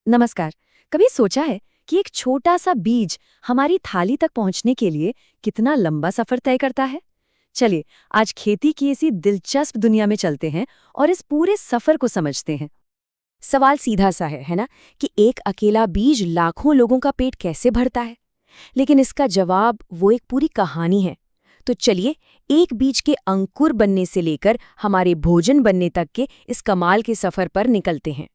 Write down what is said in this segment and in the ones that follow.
नमस्कार। कभी सोचा है कि एक छोटा सा बीज हमारी थाली तक पहुंचने के लिए कितना लंबा सफर तय करता है? चलिए, आज खेती की इसी दिलचस्प दुनिया में चलते हैं और इस पूरे सफर को समझते हैं। सवाल सीधा सा है ना, कि एक अकेला बीज लाखों लोगों का पेट कैसे भरता है। लेकिन इसका जवाब वो एक पूरी कहानी है। तो चलिए, एक बीज के अंकुर बनने से लेकर हमारे भोजन बनने तक के इस कमाल के सफर पर निकलते हैं।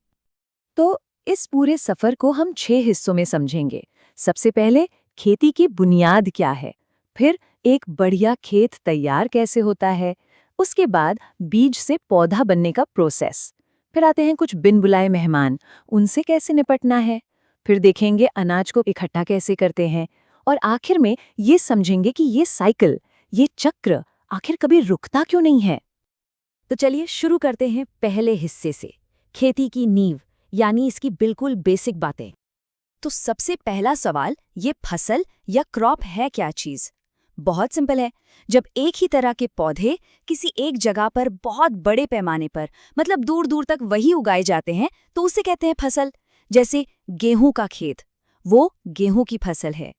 तो इस पूरे सफर को हम 6 हिस्सों में समझेंगे। सबसे पहले खेती की बुनियाद क्या है, फिर एक बढ़िया खेत तैयार कैसे होता है, उसके बाद बीज से पौधा बनने का प्रोसेस, फिर आते हैं कुछ बिन बुलाए मेहमान, उनसे कैसे निपटना है, फिर देखेंगे अनाज को इकट्ठा कैसे करते हैं, और आखिर में ये समझेंगे कि ये साइकिल, ये चक्र आखिर कभी रुकता क्यों नहीं है। तो चलिए शुरू करते हैं पहले हिस्से से, खेती की नींव, यानी इसकी बिल्कुल बेसिक बातें। तो सबसे पहला सवाल, ये फसल या क्रॉप है क्या चीज़? बहुत सिंपल है। जब एक ही तरह के पौधे किसी एक जगह पर बहुत बड़े पैमाने पर, मतलब दूर दूर तक वही उगाए जाते हैं, तो उसे कहते हैं फसल। जैसे गेहूं का खेत, वो गेहूं की फसल है।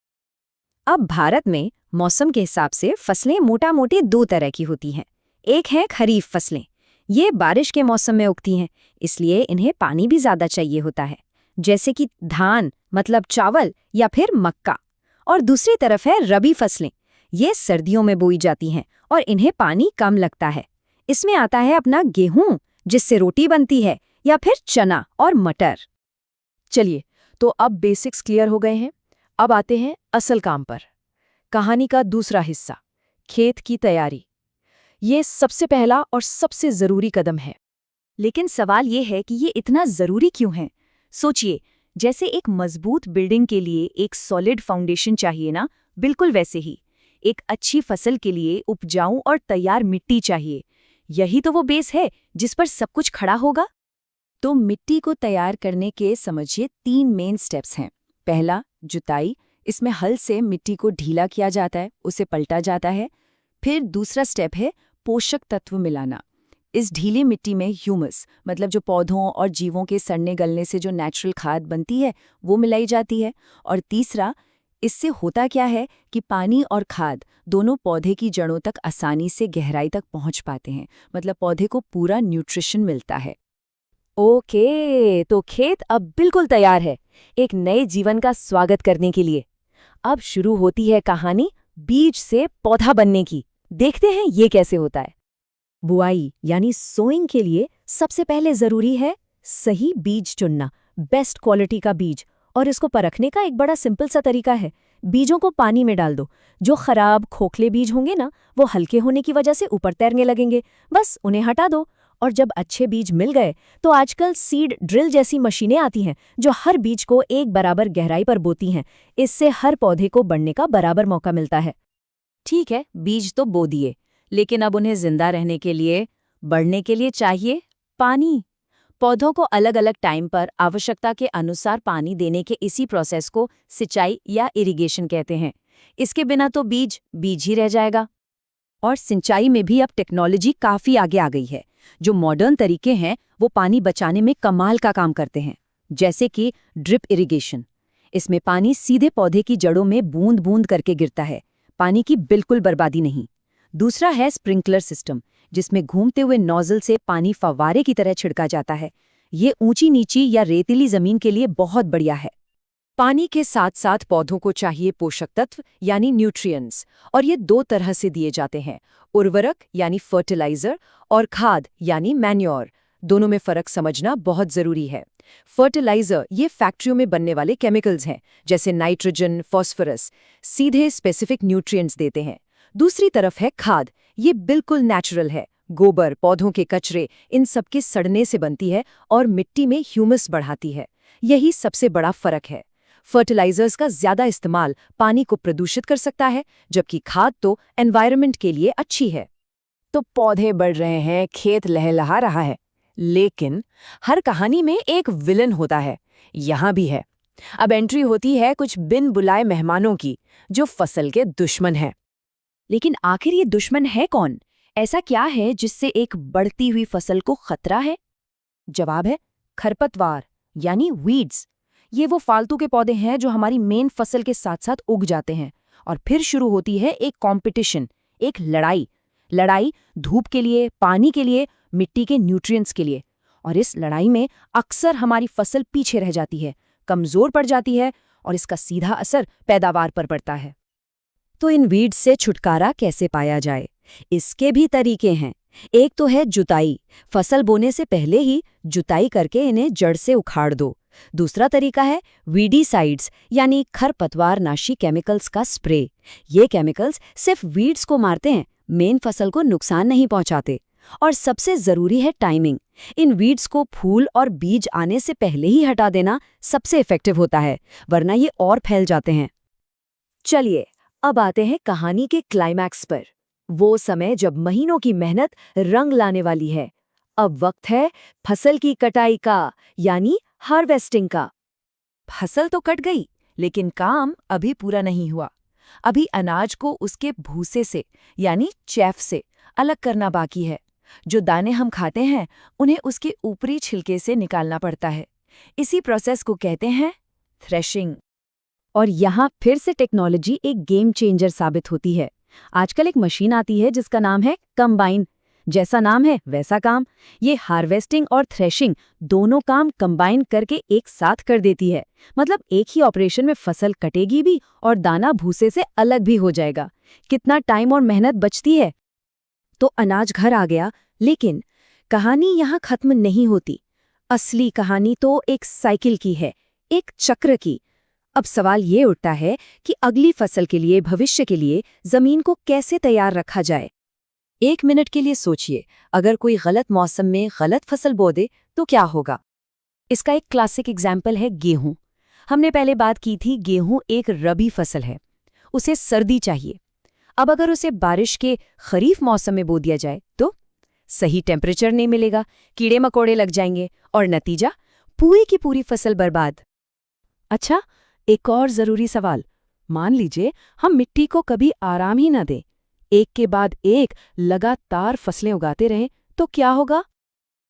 अब भारत में मौसम के हिसाब से फसलें मोटा-मोटी 2 तरह की होती हैं। एक है खरीफ फसलें। ये बारिश के मौसम में उगती हैं, इसलिए इन्हें पानी भी ज़्यादा चाहिए होता है, जैसे कि धान मतलब चावल या फिर मक्का। और दूसरी तरफ है रबी फसलें। ये सर्दियों में बोई जाती हैं और इन्हें पानी कम लगता है। इसमें आता है अपना गेहूं, जिससे रोटी बनती है, या फिर चना और मटर। चलिए, तो अब बेसिक्स क्लियर हो गए हैं। अब आते हैं असल काम पर। कहानी का दूसरा हिस्सा, खेत की तैयारी। ये सबसे पहला और सबसे ज़रूरी कदम है। लेकिन सवाल ये है कि ये इतना ज़रूरी क्यों है? सोचिए, जैसे एक मजबूत बिल्डिंग के लिए एक सॉलिड फाउंडेशन चाहिए ना, बिल्कुल वैसे ही एक अच्छी फसल के लिए उपजाऊ और तैयार मिट्टी चाहिए। यही तो वो बेस है जिस पर सब कुछ खड़ा होगा। तो मिट्टी को तैयार करने के समझिए 3 मेन स्टेप्स हैं। पहला, जुताई। इसमें हल से मिट्टी को ढीला किया जाता है, उसे पलटा जाता है। फिर दूसरा स्टेप है पोषक तत्व मिलाना। इस ढीली मिट्टी में ह्यूमस, मतलब जो पौधों और जीवों के सड़ने गलने से जो नेचुरल खाद बनती है, वो मिलाई जाती है। और तीसरा, इससे होता क्या है कि पानी और खाद दोनों पौधे की जड़ों तक आसानी से गहराई तक पहुंच पाते हैं, मतलब पौधे को पूरा न्यूट्रिशन मिलता है। ओके, तो खेत अब बिल्कुल तैयार है एक नए जीवन का स्वागत करने के लिए। अब शुरू होती है कहानी बीज से पौधा बनने की। देखते हैं ये कैसे होता है। बुआई यानी सोइंग के लिए सबसे पहले जरूरी है सही बीज चुनना, बेस्ट क्वालिटी का बीज। और इसको परखने का एक बड़ा सिंपल सा तरीका है, बीजों को पानी में डाल दो। जो खराब खोखले बीज होंगे ना, वो हल्के होने की वजह से ऊपर तैरने लगेंगे, बस उन्हें हटा दो। और जब अच्छे बीज मिल गए तो आजकल सीड ड्रिल जैसी मशीनें आती हैं जो हर बीज को एक बराबर गहराई पर बोती हैं। इससे हर पौधे को बढ़ने का बराबर मौका मिलता है। ठीक है, बीज तो बो दिए, लेकिन अब उन्हें जिंदा रहने के लिए, बढ़ने के लिए चाहिए पानी। पौधों को अलग अलग टाइम पर आवश्यकता के अनुसार पानी देने के इसी प्रोसेस को सिंचाई या इरिगेशन कहते हैं। इसके बिना तो बीज बीज ही रह जाएगा। और सिंचाई में भी अब टेक्नोलॉजी काफ़ी आगे आ गई है। जो मॉडर्न तरीके हैं वो पानी बचाने में कमाल का काम करते हैं, जैसे कि ड्रिप इरिगेशन। इसमें पानी सीधे पौधे की जड़ों में बूंद बूंद करके गिरता है, पानी की बिल्कुल बर्बादी नहीं। दूसरा है स्प्रिंकलर सिस्टम, जिसमें घूमते हुए नोजल से पानी फव्वारे की तरह छिड़का जाता है। ये ऊंची नीची या रेतीली जमीन के लिए बहुत बढ़िया है। पानी के साथ साथ पौधों को चाहिए पोषक तत्व यानी न्यूट्रिएंट्स, और ये 2 तरह से दिए जाते हैं, उर्वरक यानी फर्टिलाइजर और खाद यानी मैन्योर। दोनों में फर्क समझना बहुत जरूरी है। फर्टिलाइजर ये फैक्ट्रियों में बनने वाले केमिकल्स हैं, जैसे नाइट्रोजन, फॉस्फोरस, सीधे स्पेसिफिक न्यूट्रिएंट्स देते हैं। दूसरी तरफ है खाद, ये बिल्कुल नेचुरल है, गोबर, पौधों के कचरे, इन सबके सड़ने से बनती है और मिट्टी में ह्यूमस बढ़ाती है। यही सबसे बड़ा फर्क है। फर्टिलाइजर्स का ज्यादा इस्तेमाल पानी को प्रदूषित कर सकता है, जबकि खाद तो एनवायरनमेंट के लिए अच्छी है। तो पौधे बढ़ रहे हैं, खेत लहलहा रहा है, लेकिन हर कहानी में एक विलन होता है। यहाँ भी है। अब एंट्री होती है कुछ बिन बुलाए मेहमानों की, जो फसल के दुश्मन हैं। लेकिन आखिर ये दुश्मन है कौन? ऐसा क्या है जिससे एक बढ़ती हुई फसल को खतरा है? जवाब है खरपतवार, यानी वीड्स। ये वो फालतू के पौधे हैं जो हमारी मेन फसल के साथ साथ उग जाते हैं। और फिर शुरू होती है एक कंपटीशन, एक लड़ाई धूप के लिए, पानी के लिए, मिट्टी के न्यूट्रिएंट्स के लिए। और इस लड़ाई में अक्सर हमारी फसल पीछे रह जाती है, कमजोर पड़ जाती है, और इसका सीधा असर पैदावार पर पड़ता है। तो इन वीड्स से छुटकारा कैसे पाया जाए? इसके भी तरीके हैं। एक तो है जुताई। फसल बोने से पहले ही जुताई करके इन्हें जड़ से उखाड़ दो। दूसरा तरीका है वीडीसाइड्स, यानी खरपतवारनाशी केमिकल्स का स्प्रे। ये केमिकल्स सिर्फ वीड्स को मारते हैं, मेन फसल को नुकसान नहीं पहुंचाते। और सबसे जरूरी है टाइमिंग। इन वीड्स को फूल और बीज आने से पहले ही हटा देना सबसे इफेक्टिव होता है, वरना ये और फैल जाते हैं। चलिए अब आते हैं कहानी के क्लाइमैक्स पर, वो समय जब महीनों की मेहनत रंग लाने वाली है। अब वक्त है फसल की कटाई का, यानी हार्वेस्टिंग का। फसल तो कट गई, लेकिन काम अभी पूरा नहीं हुआ। अभी अनाज को उसके भूसे से, यानी चैफ से अलग करना बाकी है। जो दाने हम खाते हैं उन्हें उसके ऊपरी छिलके से निकालना पड़ता है। इसी प्रोसेस को कहते हैं थ्रेशिंग। और यहाँ फिर से टेक्नोलॉजी एक गेम चेंजर साबित होती है। आजकल एक मशीन आती है जिसका नाम है कंबाइन। जैसा नाम है वैसा काम। ये हार्वेस्टिंग और थ्रेशिंग दोनों काम कंबाइन करके एक साथ कर देती है। मतलब एक ही ऑपरेशन में फसल कटेगी भी और दाना भूसे से अलग भी हो जाएगा। कितना टाइम और मेहनत बचती है। तो अनाज घर आ गया, लेकिन कहानी यहाँ खत्म नहीं होती। असली कहानी तो एक साइकिल की है, एक चक्र की। अब सवाल ये उठता है कि अगली फसल के लिए, भविष्य के लिए जमीन को कैसे तैयार रखा जाए। 1 मिनट के लिए सोचिए, अगर कोई गलत मौसम में गलत फसल बो दे तो क्या होगा? इसका एक क्लासिक एग्जाम्पल है गेहूं। हमने पहले बात की थी, गेहूं एक रबी फसल है, उसे सर्दी चाहिए। अब अगर उसे बारिश के खरीफ मौसम में बो दिया जाए तो सही टेम्परेचर नहीं मिलेगा, कीड़े मकोड़े लग जाएंगे और नतीजा पूरी की पूरी फसल बर्बाद। अच्छा, एक और जरूरी सवाल। मान लीजिए हम मिट्टी को कभी आराम ही न दें, एक के बाद एक लगातार फसलें उगाते रहें, तो क्या होगा?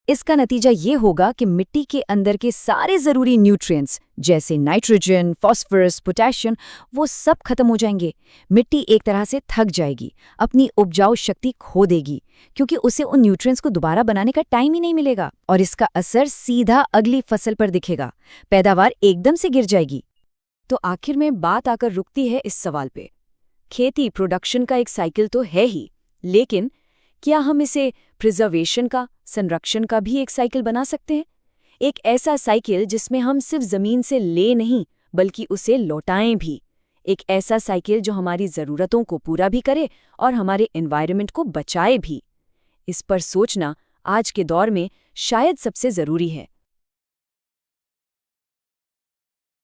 इसका नतीजा ये होगा कि मिट्टी के अंदर के सारे जरूरी न्यूट्रिएंट्स जैसे नाइट्रोजन, फास्फोरस, पोटेशियम, वो सब खत्म हो जाएंगे। मिट्टी एक तरह से थक जाएगी, अपनी उपजाऊ शक्ति खो देगी, क्योंकि उसे उन न्यूट्रिएंट्स को दोबारा बनाने का टाइम ही नहीं मिलेगा। और इसका असर सीधा अगली फसल पर दिखेगा। पैदावार एकदम से गिर जाएगी। तो आखिर में बात आकर रुकती है इस सवाल पे। खेती प्रोडक्शन का एक साइकिल तो है ही, लेकिन क्या हम इसे प्रिजर्वेशन का, संरक्षण का भी एक साइकिल बना सकते हैं? एक ऐसा साइकिल जिसमें हम सिर्फ जमीन से ले नहीं बल्कि उसे लौटाएं भी। एक ऐसा साइकिल जो हमारी ज़रूरतों को पूरा भी करे और हमारे एनवायरनमेंट को बचाए भी। इस पर सोचना आज के दौर में शायद सबसे ज़रूरी है।